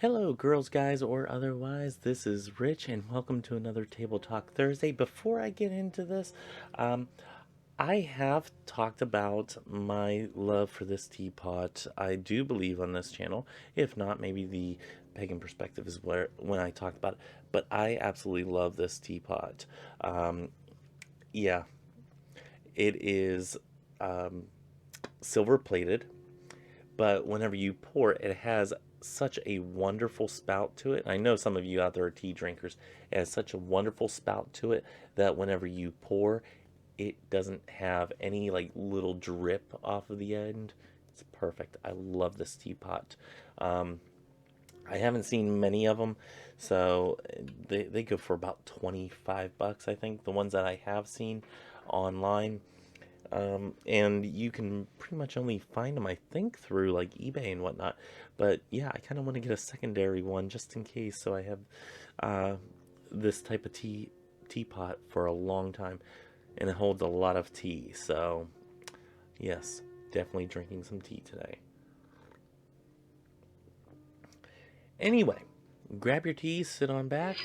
Hello, girls, guys, or otherwise. This is Rich, and welcome to another Table Talk Thursday. Before I get into this, um, I have talked about my love for this teapot. I do believe on this channel. If not, maybe the pagan perspective is where when I talked about it. But I absolutely love this teapot. Um, yeah, it is um, silver plated, but whenever you pour it, it has such a wonderful spout to it. I know some of you out there are tea drinkers. It has such a wonderful spout to it that whenever you pour, it doesn't have any like little drip off of the end. It's perfect. I love this teapot. Um, I haven't seen many of them, so they go for about 25 bucks, I think, the ones that I have seen online. And you can pretty much only find them, I think, through like eBay and whatnot. But yeah, I kind of want to get a secondary one just in case, so I have uh, this type of teapot for a long time, and it holds a lot of tea. So yes, definitely drinking some tea today. Anyway, grab your tea, sit on back.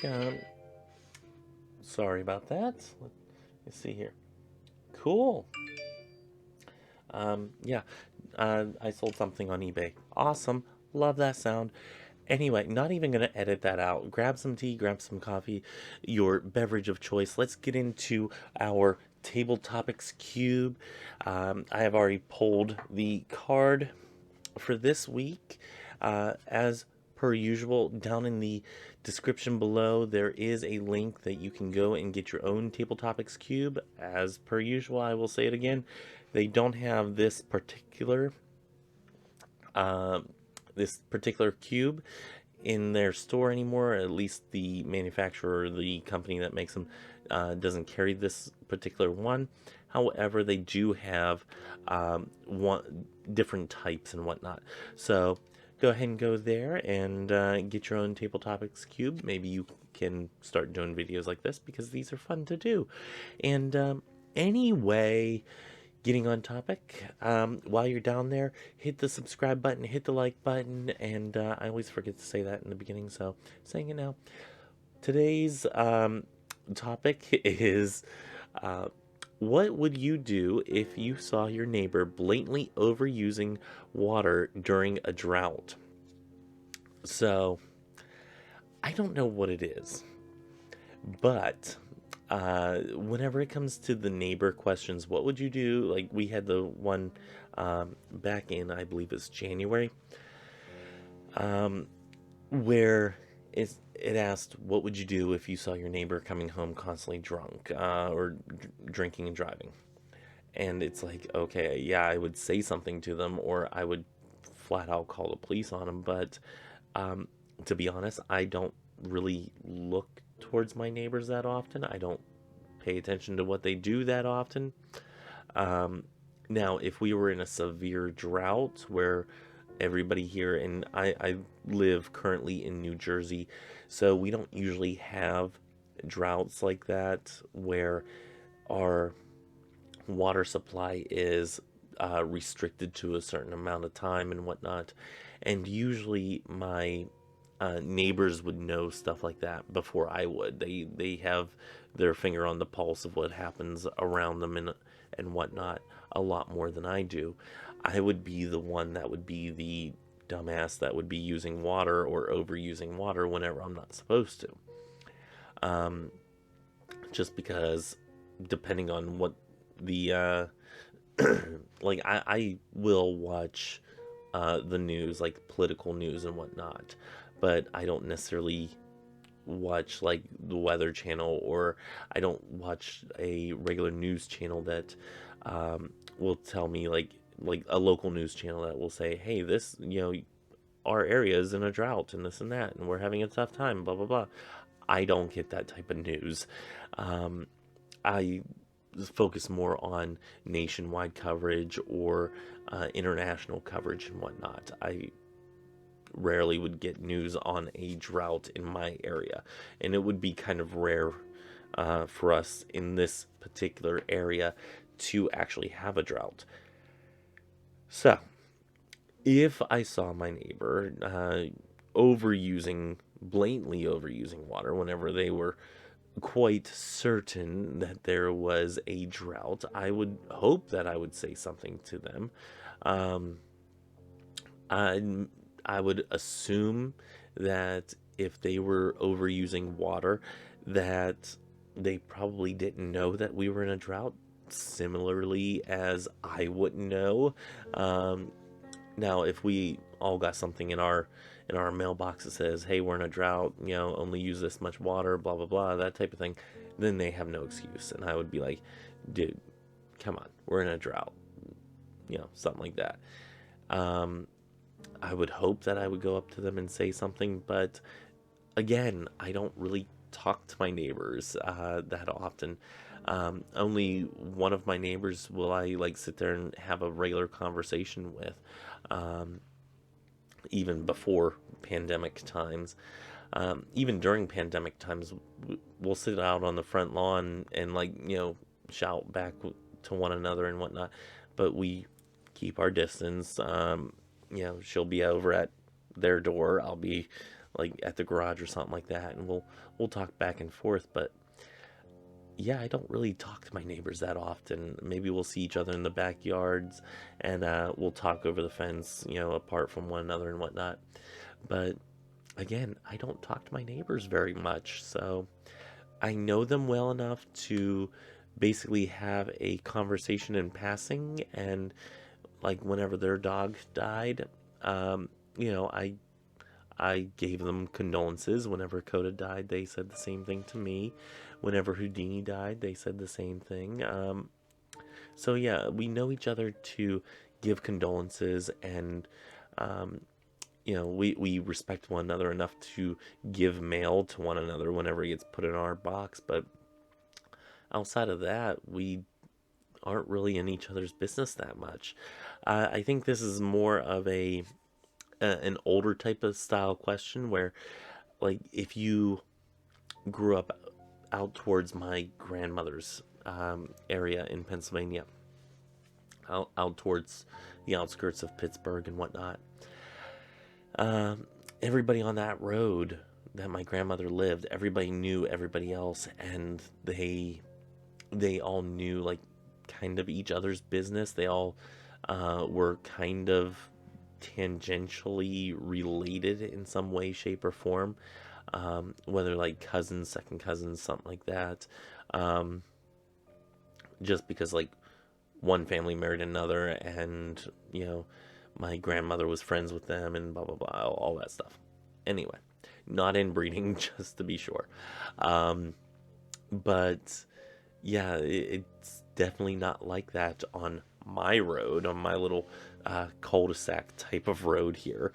Sorry about that. Let's see here. Cool. Yeah, I sold something on eBay. Awesome. Love that sound. Anyway, not even going to edit that out. Grab some tea, grab some coffee, your beverage of choice. Let's get into our table topics cube. I have already pulled the card for this week. As per usual, down in the description below, there is a link that you can go and get your own table topics cube. As per usual, I will say it again. They don't have uh, this particular cube in their store anymore. At least the manufacturer, the company that makes them, doesn't carry this particular one. However, they do have one different types and whatnot. So go ahead and go there and get your own table topics cube. Maybe you can start doing videos like this because these are fun to do. And anyway, getting on topic, while you're down there, hit the subscribe button, hit the like button, and I always forget to say that in the beginning, so saying it now. Today's topic is uh, what would you do if you saw your neighbor blatantly overusing water during a drought? So, I don't know what it is, but whenever it comes to the neighbor questions, what would you do? Like we had the one back in, I believe it's January, um, where it asked, what would you do if you saw your neighbor coming home constantly drunk or drinking and driving? And it's like, okay, yeah, I would say something to them, or I would flat out call the police on them. But um, to be honest, I don't really look towards my neighbors that often. I don't pay attention to what they do that often. Um, Now, if we were in a severe drought where everybody here, and I live currently in New Jersey, so we don't usually have droughts like that where our water supply is restricted to a certain amount of time and whatnot. And usually my neighbors would know stuff like that before I would. They have their finger on the pulse of what happens around them and whatnot a lot more than I do. I would be the one that would be the dumbass that would be using water or overusing water whenever I'm not supposed to. Um, just because, depending on what the like, I will watch the news, like political news and whatnot, but I don't necessarily watch like the Weather Channel, or I don't watch a regular news channel that will tell me like a local news channel that will say, hey, this, our area is in a drought and this and that, and we're having a tough time, blah blah blah. I don't get that type of news. um, I focus more on nationwide coverage or international coverage and whatnot. I rarely would get news on a drought in my area, and it would be kind of rare for us in this particular area to actually have a drought. So, if I saw my neighbor blatantly overusing water whenever they were quite certain that there was a drought, I would hope that I would say something to them. Um, I, I would assume that if they were overusing water, that they probably didn't know that we were in a drought, similarly as I wouldn't know. Um, Now, if we all got something in our mailbox that says, "Hey, we're in a drought, only use this much water, blah blah blah," that type of thing, then they have no excuse, and I would be like, "Dude, come on, we're in a drought," something like that. Um, I would hope that I would go up to them and say something, but again, I don't really talk to my neighbors that often. Only one of my neighbors will I like sit there and have a regular conversation with. Um, Even before pandemic times. Even during pandemic times, we'll sit out on the front lawn and shout back to one another and whatnot, but we keep our distance. She'll be over at their door, I'll be like at the garage or something like that, and we'll talk back and forth. But yeah, I don't really talk to my neighbors that often. Maybe we'll see each other in the backyards and we'll talk over the fence, apart from one another and whatnot. But again, I don't talk to my neighbors very much. So I know them well enough to basically have a conversation in passing. And like whenever their dog died, um, you know, I I gave them condolences. Whenever Coda died, they said the same thing to me. Whenever Houdini died, they said the same thing. So yeah, we know each other to give condolences, and um, we respect one another enough to give mail to one another whenever it gets put in our box. But outside of that, we aren't really in each other's business that much. I think this is more of an older type of style question where, like, if you grew up out towards my grandmother's area in Pennsylvania, out towards the outskirts of Pittsburgh and whatnot, um, everybody on that road that my grandmother lived, everybody knew everybody else, and they all knew, like, kind of each other's business. They all were kind of tangentially related in some way, shape, or form, whether like cousins, second cousins, something like that. Um, just because like one family married another, and my grandmother was friends with them, and blah blah blah, all that stuff. Anyway, not inbreeding, just to be sure. Um, but yeah, it's definitely not like that on my road, on my little cul-de-sac type of road here.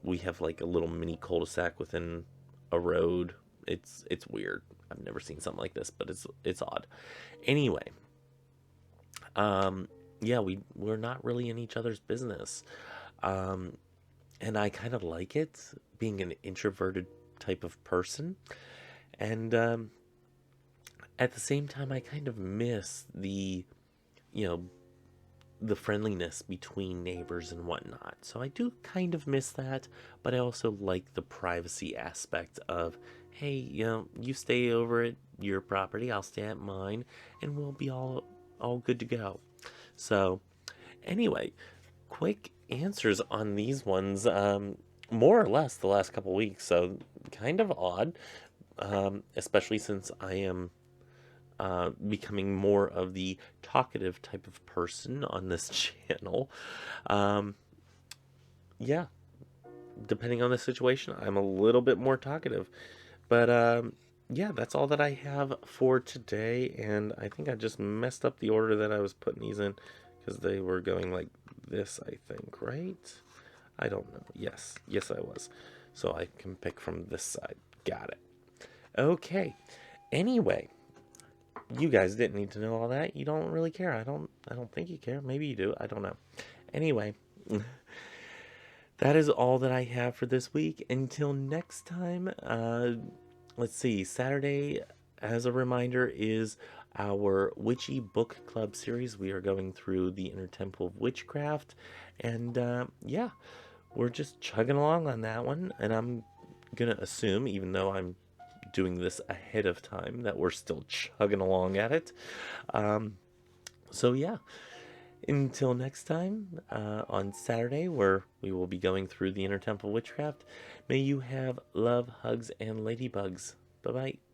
We have like a little mini cul-de-sac within a road. It's weird. I've never seen something like this, but it's odd. Anyway, um, yeah, we're not really in each other's business, um, and I kind of like it, being an introverted type of person, and at the same time, I kind of miss you know, the friendliness between neighbors and whatnot. So I do kind of miss that, but I also like the privacy aspect of, hey, you stay over at your property, I'll stay at mine, and we'll be all good to go. So anyway, quick answers on these ones. More or less the last couple weeks, so kind of odd, especially since I am becoming more of the talkative type of person on this channel. Um, yeah, depending on the situation, I'm a little bit more talkative. But yeah, that's all that I have for today. And I think I just messed up the order that I was putting these in, because they were going like this, I think, right? I don't know. Yes, I was. So I can pick from this side. Got it. Okay. Anyway, you guys didn't need to know all that. You don't really care. I don't think you care. Maybe you do. I don't know. Anyway, that is all that I have for this week. Until next time, let's see. Saturday, as a reminder, is our Witchy Book Club series. We are going through the Inner Temple of Witchcraft. And yeah, we're just chugging along on that one, and I'm gonna assume, even though I'm doing this ahead of time, that we're still chugging along at it. Um, so yeah, until next time, on Saturday, where we will be going through the Intertemple Witchcraft, may you have love, hugs, and ladybugs. Bye bye.